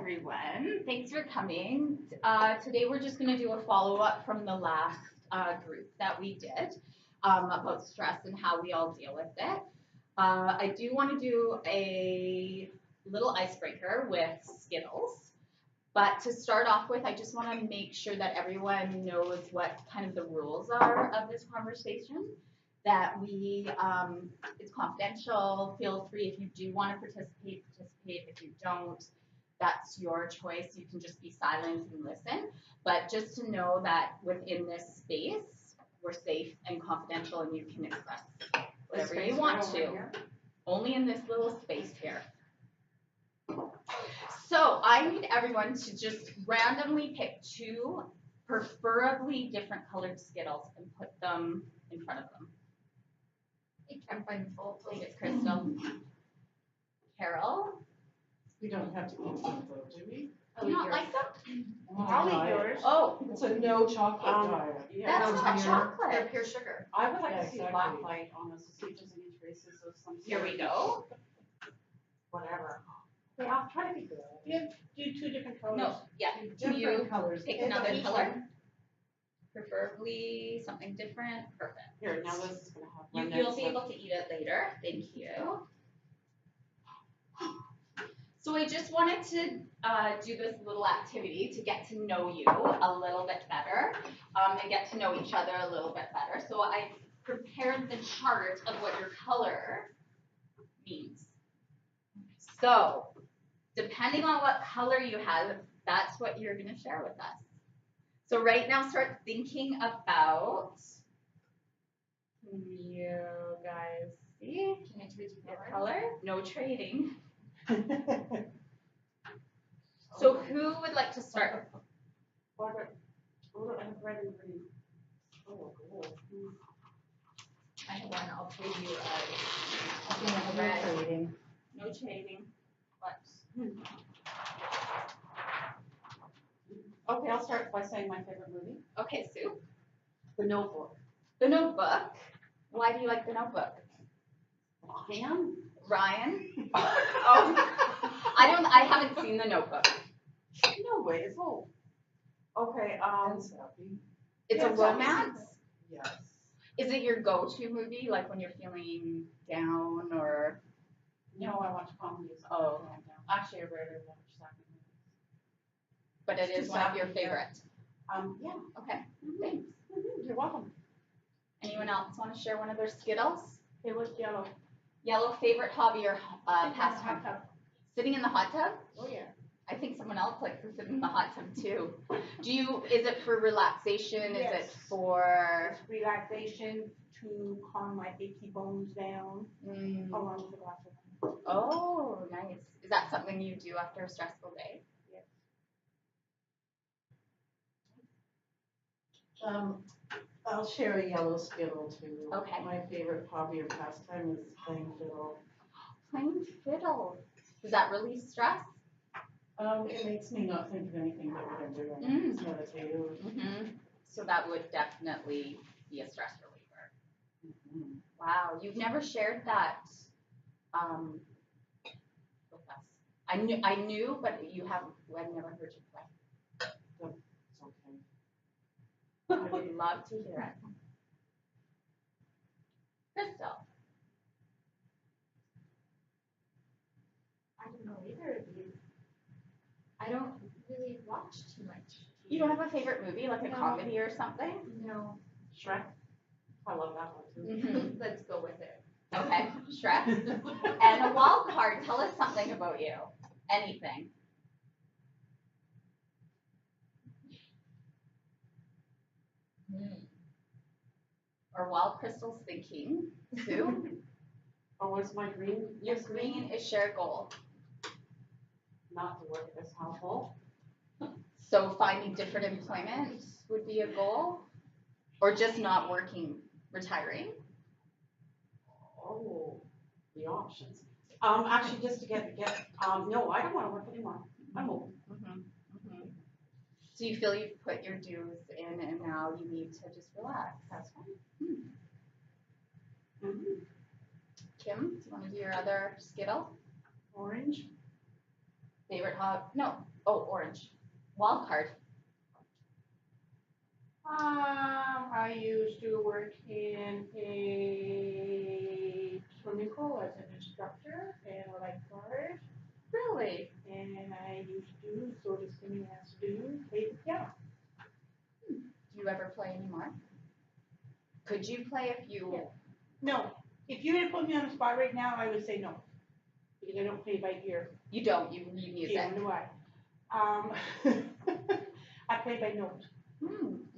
everyone. Thanks for coming. Today we're just going to do a follow-up from the last group that we did about stress and how we all deal with it. I do want to do a little icebreaker with Skittles. But to start off with, I just want to make sure that everyone knows what kind of the rules are of this conversation. That it's confidential. Feel free if you do want to participate. If you don't, that's your choice. You can just be silent and listen. But just to know that within this space, we're safe and confidential, and you can express whatever you want to. Only in this little space here. So I need everyone to just randomly pick two, preferably different colored Skittles, and put them in front of them. I'm fine full. Take it, Crystal. Carol. We don't have to eat them though, do we? Do you not like them? I'll eat yours. Oh, it's a no chocolate diet. Yeah, that's not chocolate. They're pure sugar. I would like to see black light on this to see if there's any traces of some. Here we go. Whatever. Yeah, I'll try to be good. You do two different colors. No, yeah. Can you Different colors. pick another color? Preferably something different. Perfect. Here, now this is gonna have. You'll be able to eat it later. Thank you. So I just wanted to do this little activity to get to know you a little bit better and get to know each other a little bit better. So I prepared the chart of what your color means. So depending on what color you have, that's what you're going to share with us. So right now start thinking about, can you guys see your color? No trading. So who would like to start? Red and green. Oh, cool. I have one. I'll trade you No red. trading. No trading. What? Okay, I'll start by saying my favorite movie. Okay, Sue. The Notebook. The Notebook. Why do you like The Notebook? Ryan? Oh, I haven't seen The Notebook. No way, it's old. Okay, It's a Yeah, romance? Yes. Is it your go-to movie, like when you're feeling down or? No, I watch comedies. Oh. Actually, I rarely watch sappy movies. But it is one of your favorite. Yeah. Okay, thanks. You're welcome. Anyone else want to share one of their Skittles? It was yellow. Yellow favorite hobby or pastime? Sitting in the hot tub? Oh yeah. I think someone else likes to sit in the hot tub too. Is it for relaxation? Yes. Is it for? It's relaxation to calm my achy bones down along with a glass of wine. Oh, nice. Is that something you do after a stressful day? Yes. I'll share a yellow Skittle too. Okay. My favorite hobby or pastime is playing fiddle. Playing fiddle. Does that release stress? It makes me not think of anything but what I'm doing. It's meditative. So that would definitely be a stress reliever. Mm-hmm. Wow, you've never shared that with us. I knew, but I've never heard you play. It's okay. I would love to hear it. Crystal. I don't know either of you. I don't really watch too much. You don't have a favorite movie, like a No. comedy or something? No. Shrek. I love that one too. Let's go with it. Okay, Shrek. And a wild card, tell us something about you. Anything. Or while Crystal's thinking, Sue, Oh, what's my green? your green is share goal. Not to work at this household. So finding different employment would be a goal? Or just not working, retiring? Oh, the options. Actually, just to get. No, I don't want to work anymore. I'm old. So you feel you've put your dues in and now you need to just relax. That's fine. Kim, do you want to do your other Skittle? Orange. Favorite hobby? No, Oh, orange. Wild card. I used to work in a swimming pool as an instructor and a lifeguard. Really? And I used to, sort of swimming as to play the piano. Do you ever play anymore? Could you play if you? Yeah. No. If you didn't put me on the spot right now, I would say no. Because I don't play by ear. You don't. You need music. Neither do I. I play by note.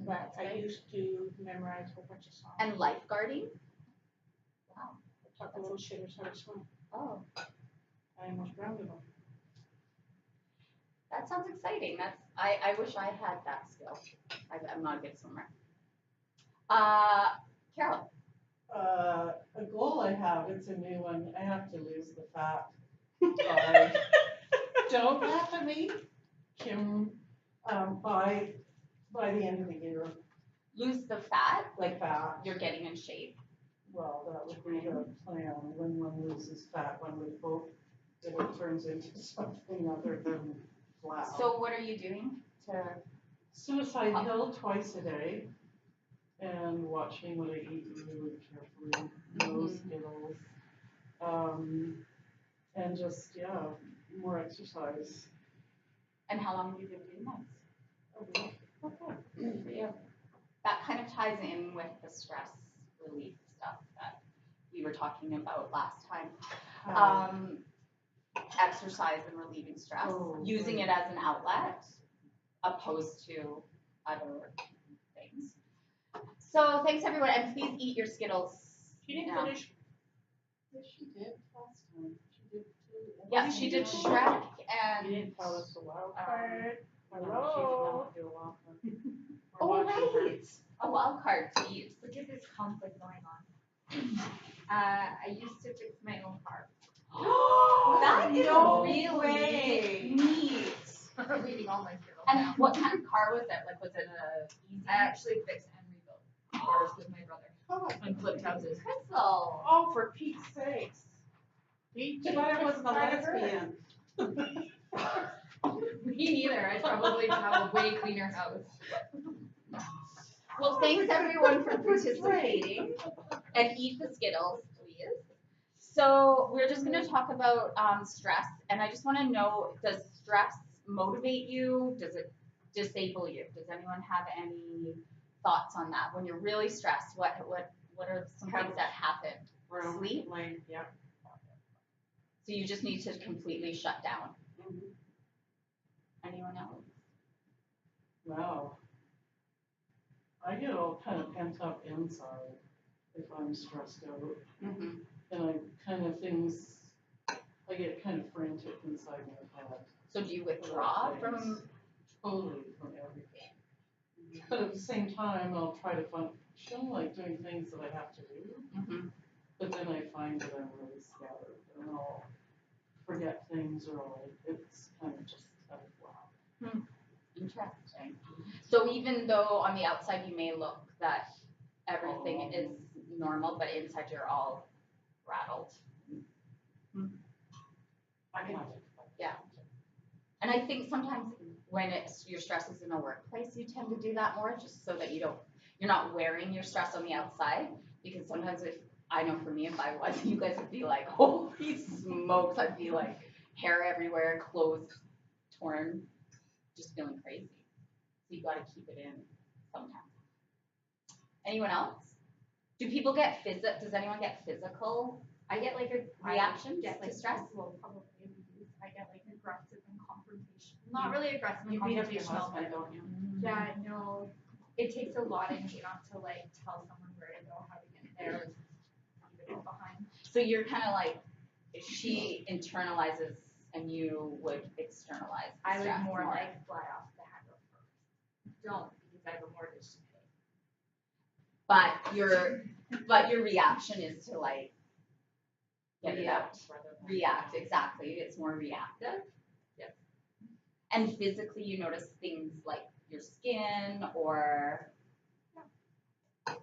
But I used to memorize a whole bunch of songs. And lifeguarding? Wow. I taught the little shitters how to swim. Oh, I almost drowned them. that sounds exciting. I wish I had that skill. I'm not a good swimmer. Carol. A goal I have, it's a new one, I have to lose the fat. by- Don't laugh at me, Kim, by the end of the year, Lose the fat, like fat. you're getting in shape. Well, that would be the plan, when one loses fat, one would hope that it turns into something other than flat. So what are you doing to? Suicide Hill twice a day, and watching what I eat really carefully, no Skittles, and just, yeah, more exercise. And how long have you been doing this? A week. Okay. Good for you. That kind of ties in with the stress relief stuff that we were talking about last time. Exercise and relieving stress, using it as an outlet, opposed to other things. So thanks everyone, and please eat your Skittles. She didn't now. finish. Yes, she did last time, she did too. Yeah, she did Shrek and. You didn't tell us the wild Um, card. No, Hello. she did not do a lot. Oh right, a wild card to eat. Look at this conflict going on. I used to fix my own car. That is No really way. neat. I'm leaving all my Skittles And now. what kind of car was it? Like, was it a easy? I actually fixed and rebuilt cars with my brother and flipped houses. Crystal. Oh, for Pete's sakes. Pete, But I wasn't a I heard. lesbian. Me neither. I'd probably have a way cleaner house. Well, thanks everyone for participating, and eat the Skittles, please. So we're just going to talk about stress, and I just want to know: does stress motivate you? Does it disable you? Does anyone have any thoughts on that? When you're really stressed, what are some things that happen? Sleep? Yeah. So you just need to completely shut down. Anyone else? Wow. I get all kind of pent up inside if I'm stressed out, Mm-hmm. and I get kind of frantic inside my head. So do you withdraw from? Totally from everything. But at the same time, I'll try to function like doing things that I have to do, Mm-hmm. but then I find that I'm really scattered and I'll forget things or it's kind of just out of whack. Interesting. So even though on the outside you may look that everything is normal, but inside you're all rattled. I can Yeah. And I think sometimes when your stress is in a workplace, you tend to do that more, just so that you're not wearing your stress on the outside. Because sometimes I know for me, if I was, you guys would be like, holy smokes, I'd be like hair everywhere, clothes torn, just feeling crazy. So you got to keep it in sometimes. Anyone else? Do people get does anyone get physical I get like a reaction I get to like stress? Well, probably abuse. I get like aggressive and confrontation. Not really aggressive and You beat up your confrontational, husband, but don't you? yeah, no. It takes a lot of me not to like tell someone where to go, how to get there, leave it all behind. So you're kind of like, she internalizes and you would externalize the I would stress more like fly off the handle first. Don't, because I have a mortgage to pay. But your reaction is to like get it out. rather than- React, exactly. It's more reactive. Yes. And physically you notice things like your skin or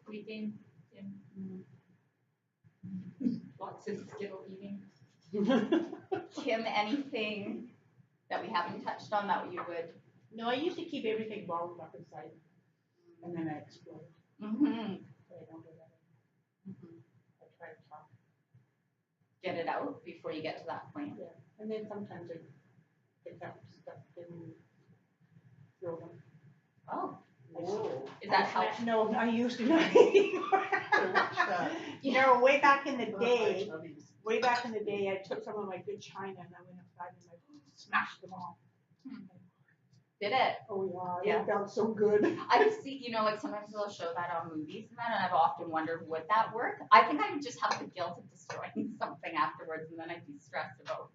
Sleeping, lots of Skittle eating. Kim, anything that we haven't touched on that you would? No, I used to keep everything bottled up inside, and then I explode. Mm-hmm. But I don't do that. I try to talk. Get it out before you get to that point. And then sometimes I pick up stuff and throw them. Oh, Whoa. is that how? No, I used to not anymore. Watch that. You know, way back in the Not my day, chubbies. I took some of my good china and I went outside and I smashed them all. Did it? Oh Yeah. yeah, it felt so good. I've seen, like sometimes they'll show that on movies and that, and I've often wondered, would that work? I think I would just have the guilt of destroying something afterwards, and then I'd be stressed about.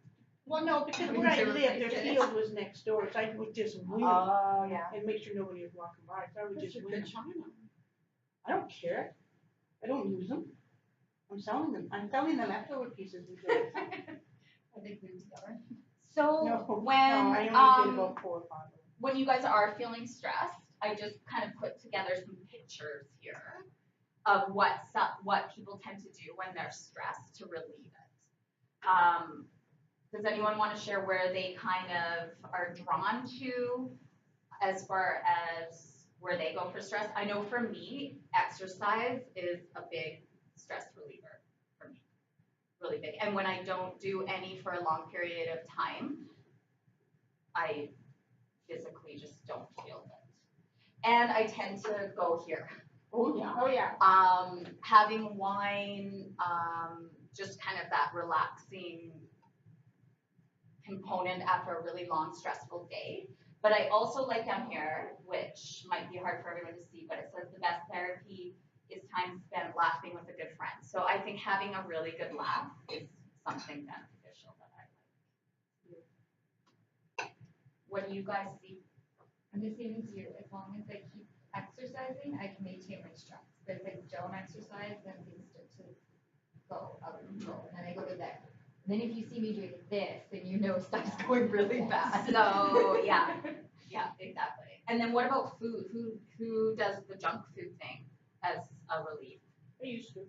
Well, no, because Having where I to lived, their replace it. field was next door, so I would just win Oh, yeah. and make sure nobody was walking by. So I would That's just a win. good china. I don't care. I don't use them. I'm selling them. I'm selling the leftover pieces. Usually. Are they glued together? So No, when no, I only did about 4 or 5. when you guys are feeling stressed, I just kind of put together some pictures here of what people tend to do when they're stressed to relieve it. Does anyone want to share where they kind of are drawn to as far as where they go for stress? I know for me, exercise is a big stress reliever for me, really big. And when I don't do any for a long period of time, I physically just don't feel it. And I tend to go here. Oh yeah. Oh yeah. Having wine, just kind of that relaxing component after a really long, stressful day. But I also like down here, which might be hard for everyone to see, but it says the best therapy is time spent laughing with a good friend. So I think having a really good laugh is something beneficial that I like. What do you guys see? I'm the same as you. As long as I keep exercising, I can maintain my stress. But if I don't exercise, then things start to go out of control. And then I go to there. And then if you see me doing this, then you know stuff's going really bad. So yeah, exactly. And then what about food? Who does the junk food thing as a relief? I used to.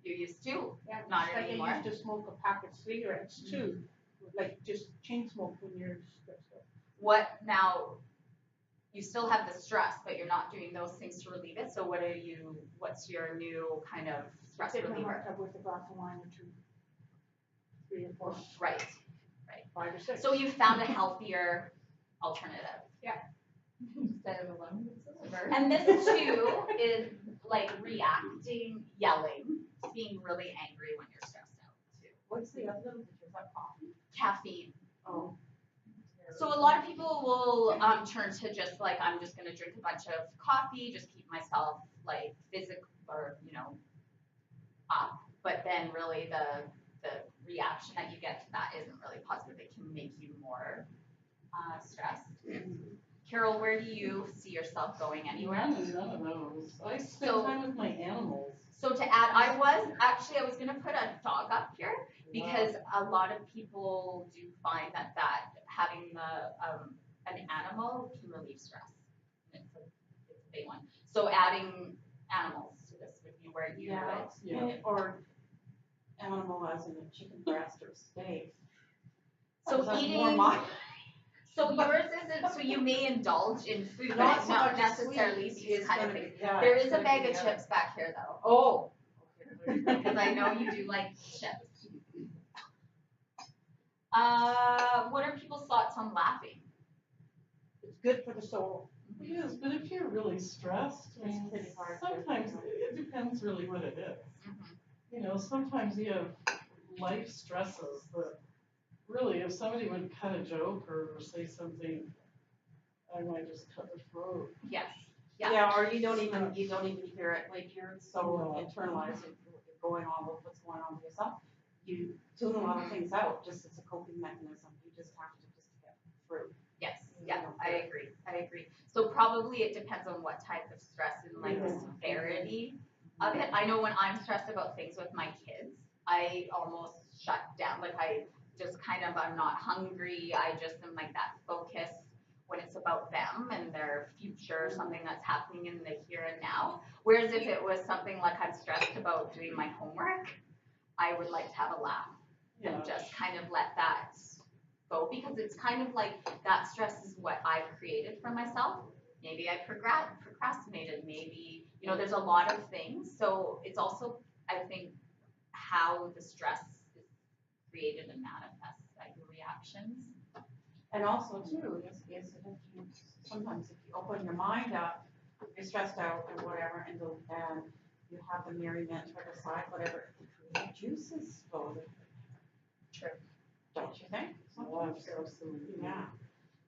You used to? Yeah. Not just like anymore? I used to smoke a pack of cigarettes too. Like just chain smoke when you're stressed out. What now? You still have the stress, but you're not doing those things to relieve it. So what's your new kind of stress Sit in my reliever? hot tub with a glass of wine or 2, 3 or 4, Right. 5 or 6. So you found a healthier alternative. Instead of a lemon. And this too is like reacting, yelling, being really angry when you're stressed out too. What's the other one? Is that coffee? Caffeine. Oh. So a lot of people will turn to just like, I'm just gonna drink a bunch of coffee, just keep myself like physical or up. But then really the reaction that you get to that isn't really positive. It can make you more stressed. Carol, where do you see yourself going anywhere? None of those. I spend So- time with my animals. So to add, I was gonna put a dog up here because a lot of people do find that having an animal can relieve stress. It's a big one. So adding animals to this would be where you would. Yeah. Or animal as in a chicken breast or steak. So That's eating. more my- So yours isn't. So you may indulge in food, but Not it's so not much necessarily sweets, these it's kind of gonna be- things. yeah, There it's is a gonna bag be of the chips back here though, Oh. because I know you do like chips. What are people's thoughts on laughing? It's good for the soul. It is, but if you're really stressed, I It's mean, pretty hard to- sometimes it depends really what it is. Sometimes you have life stresses that really, if somebody would cut a joke or say something, I might just cut the throat. Yes. Yeah. Yeah, or you don't even hear it, like you're so No. internalized in what you're going on with what's going on with yourself. You tune a lot of things out, just as a coping mechanism, you just have to just get through. Yes. Yeah. I agree. So probably it depends on what type of stress and like the severity of it. I know when I'm stressed about things with my kids, I almost shut down. Like I just I'm not hungry. I just am like that focus when it's about them and their future, something that's happening in the here and now. Whereas if it was something like I'm stressed about doing my homework, I would like to have a laugh Yeah. and just kind of let that go, because it's kind of like that stress is what I've created for myself. Maybe I procrastinated, maybe, you know, there's a lot of things. So it's also, I think, how the stress is created and manifests, like your reactions. And also too, is if you, sometimes if you open your mind up, you're stressed out or whatever, and you have the merriment or the side, whatever, the creative juices flow. True. Don't you think? Absolutely. Yeah.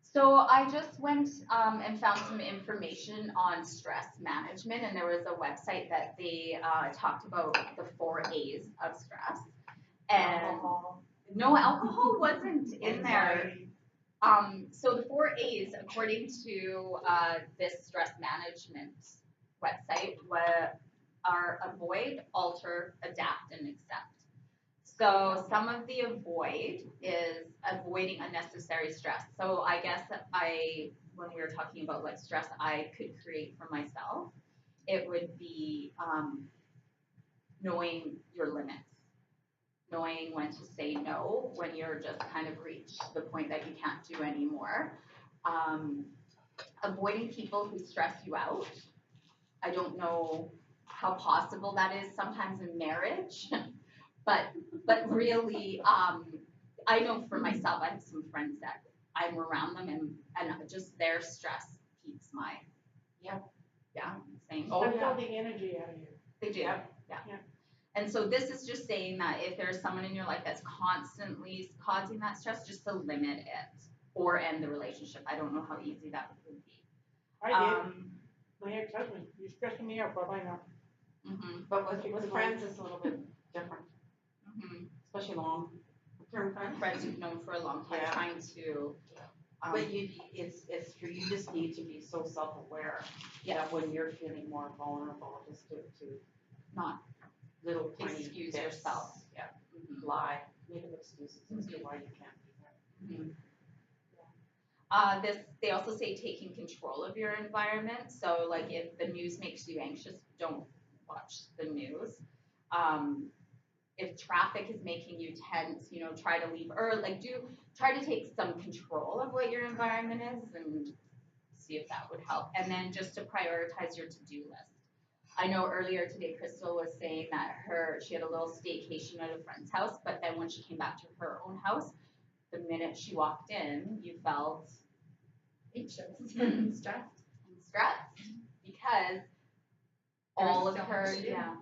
So I just went and found some information on stress management, and there was a website that they talked about the 4 A's of stress. And Alcohol. no, alcohol wasn't in there. Anxiety. So the 4 A's, according to this stress management website, are avoid, alter, adapt, and accept. So some of the avoid is avoiding unnecessary stress. So I guess when we were talking about like stress I could create for myself, it would be knowing your limits, knowing when to say no, when you're just kind of reached the point that you can't do anymore. Avoiding people who stress you out. I don't know how possible that is sometimes in marriage, but really, I know for myself, I have some friends that I'm around them and just their stress keeps my, yeah, same. Oh, They're yeah. building energy out of you. They do, Yep. yeah. And so this is just saying that if there's someone in your life that's constantly causing that stress, just to limit it or end the relationship. I don't know how easy that would be. I did. My ex-husband, you're stressing me out, bye-bye now. But with friends, it's a little bit different, especially long-term friends. Friends you've known for a long time, Yeah. trying to. But it's true, you just need to be so self-aware that when you're feeling more vulnerable, just to Not little tiny excuse bits, yourself. Yeah, Mhm. lie, make up excuses as to why you can't be there. They also say taking control of your environment. So like if the news makes you anxious, don't watch the news. If traffic is making you tense, you know, try to leave early. Like try to take some control of what your environment is and see if that would help. And then just to prioritize your to-do list. I know earlier today Crystal was saying that she had a little staycation at a friend's house, but then when she came back to her own house, the minute she walked in, you felt Anxious and stressed. stressed because There was all of so her, much to do. yeah.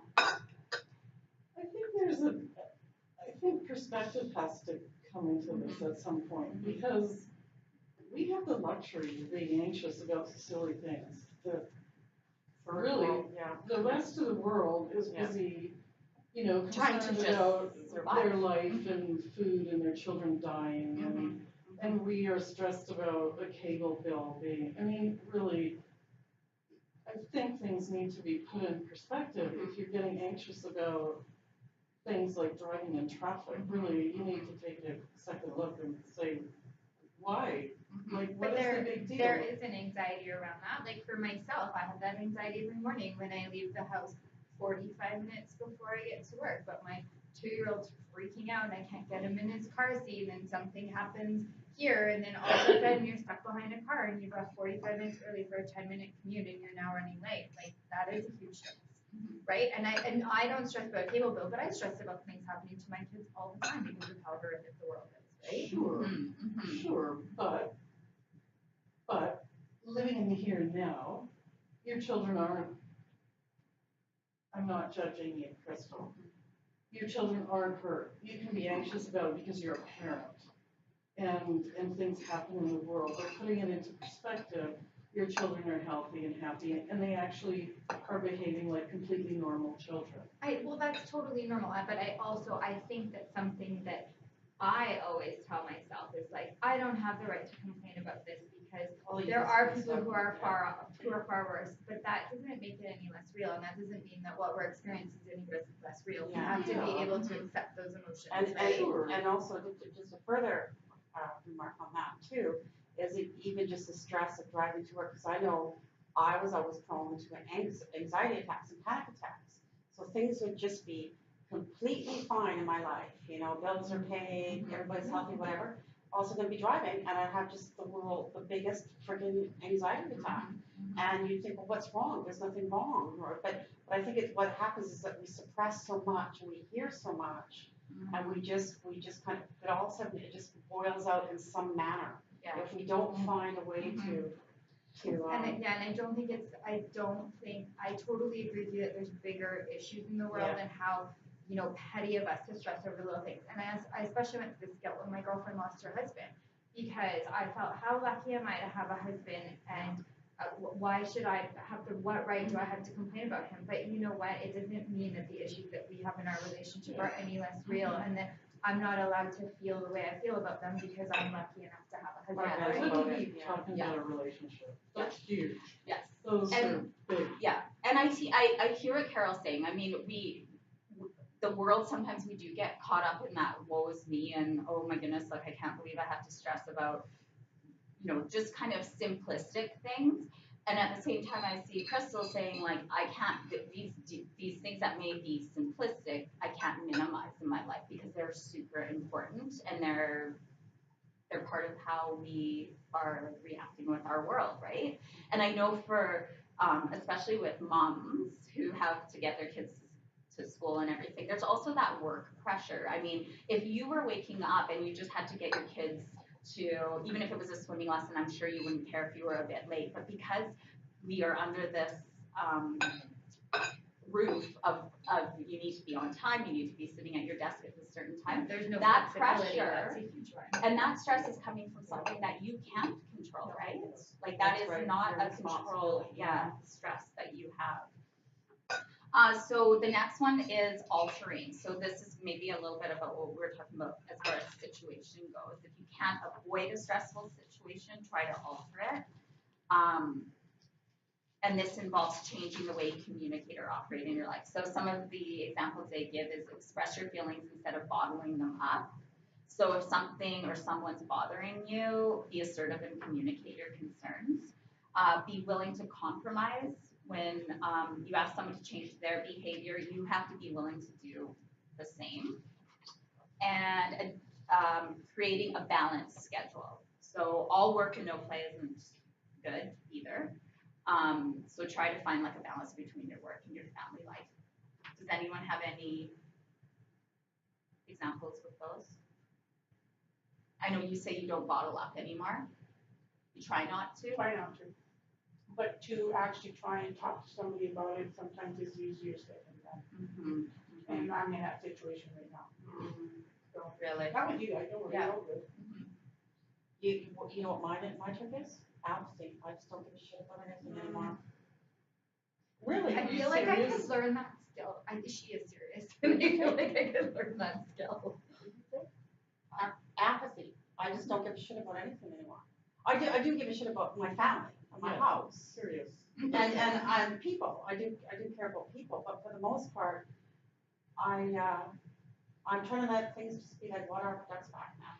I think perspective has to come into this at some point, because we have the luxury of being anxious about silly things. Really, Yeah. the rest of the world is Yeah. busy, you know, Trying to concerned just about survive. their life and food and their children dying, and we are stressed about a cable bill being, I mean, really, I think things need to be put in perspective. If you're getting anxious about things like driving in traffic, really, you need to take a second look and say, why? Like, what But is the big deal? there is an anxiety around that. Like for myself, I have that anxiety every morning when I leave the house 45 minutes before I get to work. But my 2-year-old's freaking out and I can't get him in his car seat, and then something happens here, and then all of a sudden you're stuck behind a car and you got 45 minutes early for a 10-minute commute and you're now running late. Like that is a huge stress. Right? And I don't stress about a cable bill, but I stress about things happening to my kids all the time because of how horrific the world is, right? Sure, sure, but living in the here and now, your children aren't, I'm not judging you, Crystal. Your children aren't hurt. You can be anxious about it because you're a parent. And things happen in the world. But putting it into perspective, your children are healthy and happy, and they actually are behaving like completely normal children. Well, that's totally normal, but I think that something that I always tell myself is like, I don't have the right to complain about this because there are people who are far worse, but that doesn't make it any less real, and that doesn't mean that what we're experiencing is any less real. We Yeah. have to be able to accept those emotions, And, right? and also, just a further remark on that too, is it even just the stress of driving to work, because I know I was always prone to anxiety attacks and panic attacks. So things would just be completely fine in my life, you know, bills are paid, everybody's healthy, whatever. also gonna be driving, and I have just the biggest freaking anxiety attack. And you think, well, what's wrong? There's nothing wrong, but I think what happens is that we suppress so much, and we hear so much, and we just kind of, but all of a sudden, it just boils out in some manner. Yeah. If we don't find a way to, And I don't think I totally agree with you that there's bigger issues in the world and how, petty of us to stress over little things. And I especially went to this guilt when my girlfriend lost her husband, because I felt, how lucky am I to have a husband, and why should I what right do I have to complain about him? But you know what? It doesn't mean that the issues that we have in our relationship are any less real, and that I'm not allowed to feel the way I feel about them because I'm lucky enough to have a husband. Right, I right. wouldn't be Yeah. talking about a relationship. That's huge. Yes. Those are And- big. Yeah, and I hear what Carol's saying. I mean, the world, sometimes we do get caught up in that woe is me, and oh my goodness, like I can't believe I have to stress about, just kind of simplistic things. And at the same time, I see Crystal saying, like, I can't, these things that may be simplistic, I can't minimize in my life because they're super important, and they're part of how we are reacting with our world, right? And I know for, especially with moms who have to get their kids to school and everything, there's also that work pressure. I mean, if you were waking up and you just had to get your kids to, even if it was a swimming lesson, I'm sure you wouldn't care if you were a bit late, but because we are under this roof of you need to be on time, you need to be sitting at your desk at a certain time, There's no that flexibility, pressure, that's a huge one. and that stress is coming from something that you can't control, right? Like that That's is right, not your a control, responsibility. stress that you have. So the next one is altering. So this is maybe a little bit about what we were talking about as far as situation goes. If you can't avoid a stressful situation, try to alter it. And this involves changing the way you communicate or operate in your life. So some of the examples they give is express your feelings instead of bottling them up. So if something or someone's bothering you, be assertive and communicate your concerns. Be willing to compromise. When you ask someone to change their behavior, you have to be willing to do the same. And creating a balanced schedule. So all work and no play isn't good either. So try to find like a balance between your work and your family life. Does anyone have any examples with those? I know you say you don't bottle up anymore. You try not to. Try not to. But to actually try and talk to somebody about it sometimes is easier said than done. Mm-hmm. And I'm in that situation right now. So, Really? not with you guys, don't worry, Yeah. you're all good. you know what my trick is? Apathy. I just don't give a shit about anything anymore. Really? I feel like I could learn that skill. She is serious. I feel like I could learn that skill. Apathy. I just don't give a shit about anything anymore. I do give a shit about my family, my Yeah. house, Serious. and people. I do care about people, but for the most part, I'm trying to let things just be like water off a duck's back now.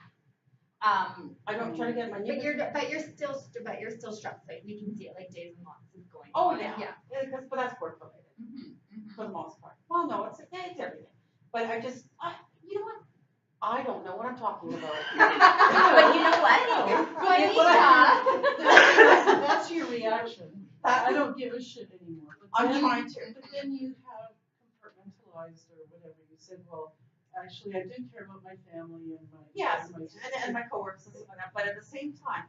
I don't try to get my But you're still stressed. Like we can see it, like days and months is going. Oh on. yeah, but that's work related for the most part. Well, no, it's everything. But you know what? I don't know what I'm talking about. But you know what? But that's your reaction. I don't give a shit anymore. But I'm then- trying to. But then you have compartmentalized or whatever. You said, well, actually, I do care about my family and my. Yes, my and my coworkers and stuff like that, but at the same time,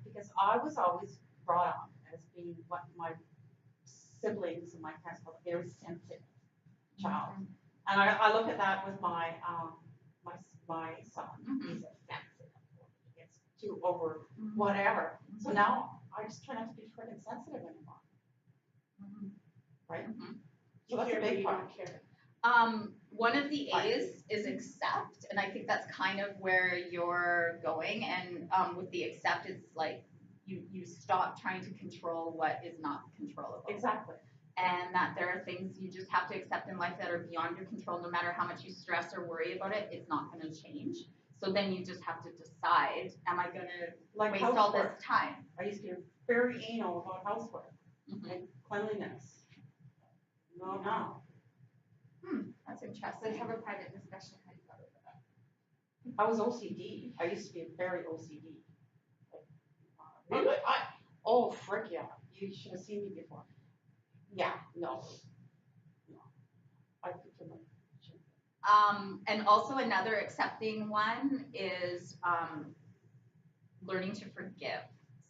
because I was always brought up as being what my siblings and my parents called a very sensitive child. And I look at that with my son, he's offensive, he gets too over whatever. So now I just try not to be freaking sensitive anymore, right? So that's a care, but big you part. don't care. One of the A's is accept, and I think that's kind of where you're going. And with the accept, it's like you stop trying to control what is not controllable. Exactly. And that there are things you just have to accept in life that are beyond your control. No matter how much you stress or worry about it, it's not going to change. So then you just have to decide, am I going to Like waste all housework. this time? I used to be very anal about housework and cleanliness. No. That's Let's interesting. have a private discussion how you got over that. I was OCD. I used to be very OCD. Really? Oh, frick, yeah. You should have seen me before. Yeah, no. I could feel And also another accepting one is learning to forgive.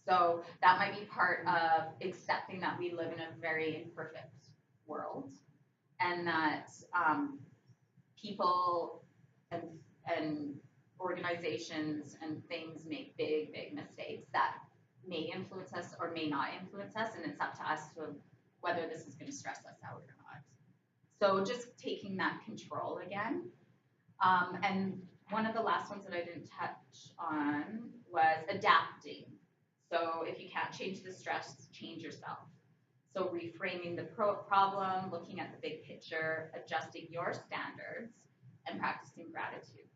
So that might be part of accepting that we live in a very imperfect world, and that people and organizations and things make big mistakes that may influence us or may not influence us, and it's up to us to whether this is going to stress us out or not. So just taking that control again. And one of the last ones that I didn't touch on was adapting. So if you can't change the stress, change yourself. So reframing the problem, looking at the big picture, adjusting your standards, and practicing gratitude.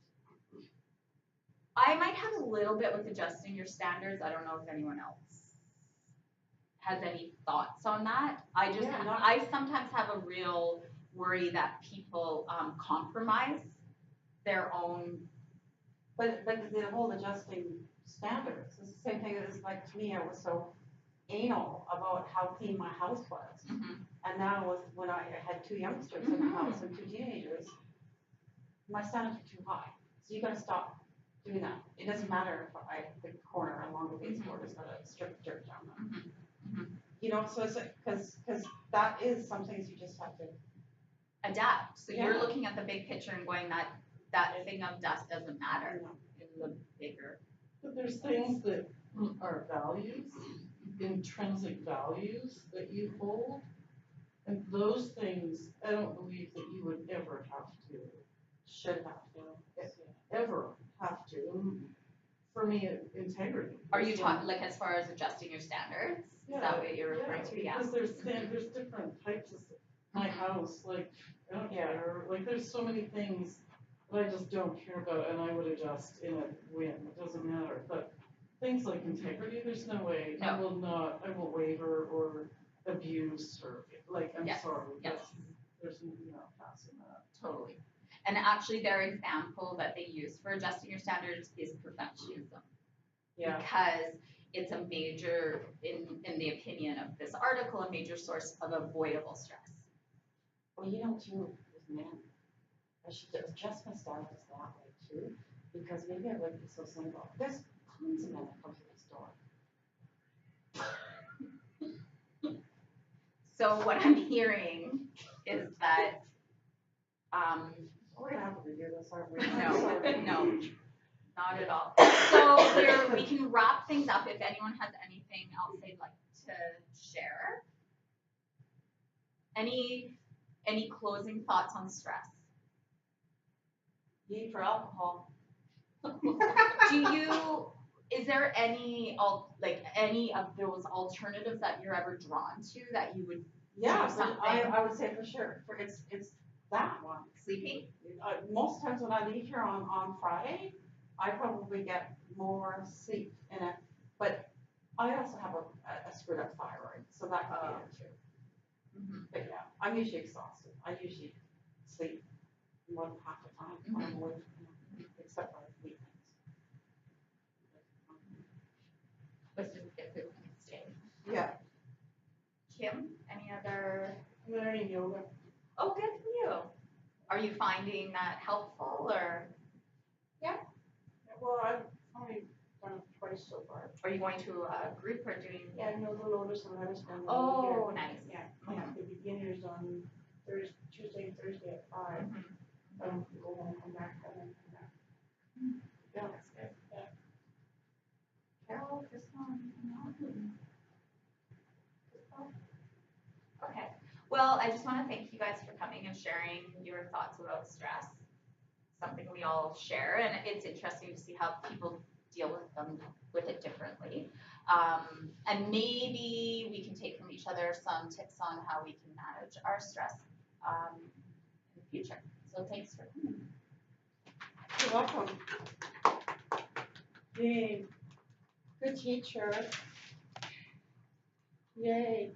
I might have a little bit with adjusting your standards. I don't know if anyone else has any thoughts on that. I sometimes have a real worry that people compromise their own. But the whole adjusting standards is the same thing as, like, to me, I was so anal about how clean my house was. And now when I had 2 youngsters in the house and 2 teenagers, my standards are too high. So you gotta stop doing that. It doesn't matter if the corner along the baseboard is got a strip of dirt down there. You know, so it's like, cause that is some things you just have to adapt. So you're Yeah. looking at the big picture and going that thing of dust doesn't matter in the bigger. But there's things that are values, intrinsic values that you hold. And those things, I don't believe that you would ever have to, should have to. ever have to. And for me, integrity. Are you talking like as far as adjusting your standards? Is that what you're referring to? Yeah. Because there's different types of my house, like, I don't care, like, there's so many things that I just don't care about, and I would adjust in a win, it doesn't matter, but things like integrity, there's no way, I will waver or abuse, or, like, I'm sorry, there's no passing that. Totally. And actually their example that they use for adjusting your standards is perfectionism. Yeah. Because it's a major, in the opinion of this article, a major source of avoidable stress. Well, you know, too, with men, I should adjust my standards that way too, because maybe I wouldn't be so single. There's tons of men that come to this door. So what I'm hearing is that, we're gonna have to review this, aren't we? no, not at all. So we can wrap things up if anyone has anything else they'd like to share. Any closing thoughts on stress? Need for alcohol. Is there any of those alternatives that you're ever drawn to that you would Yeah, do but something? I would say for sure, it's that one. Sleeping? Most times when I leave here on Friday, I probably get more sleep in it, but I also have a screwed up thyroid, so that could be it too. But yeah, I'm usually exhausted. I usually sleep more than half the time when I'm away from him, except for weekends. Which is a good stay. Yeah. Kim, any other? I'm learning yoga. Oh, good for you. Are you finding that helpful, or Well, I've only done it twice so far. are you going to a group or doing? Yeah, I know the Lotus and Lettuce down there. Oh, nice. Yeah, the beginners on Tuesday and Thursday at 5. Go home, come back, and then come back. Yeah, that's good. Yeah. Carol, this one, okay. Well, I just want to thank you guys for coming and sharing your thoughts about stress. Something we all share, and it's interesting to see how people deal with it differently. And maybe we can take from each other some tips on how we can manage our stress in the future. So thanks for coming. You're welcome. Yay. Good teacher. Yay.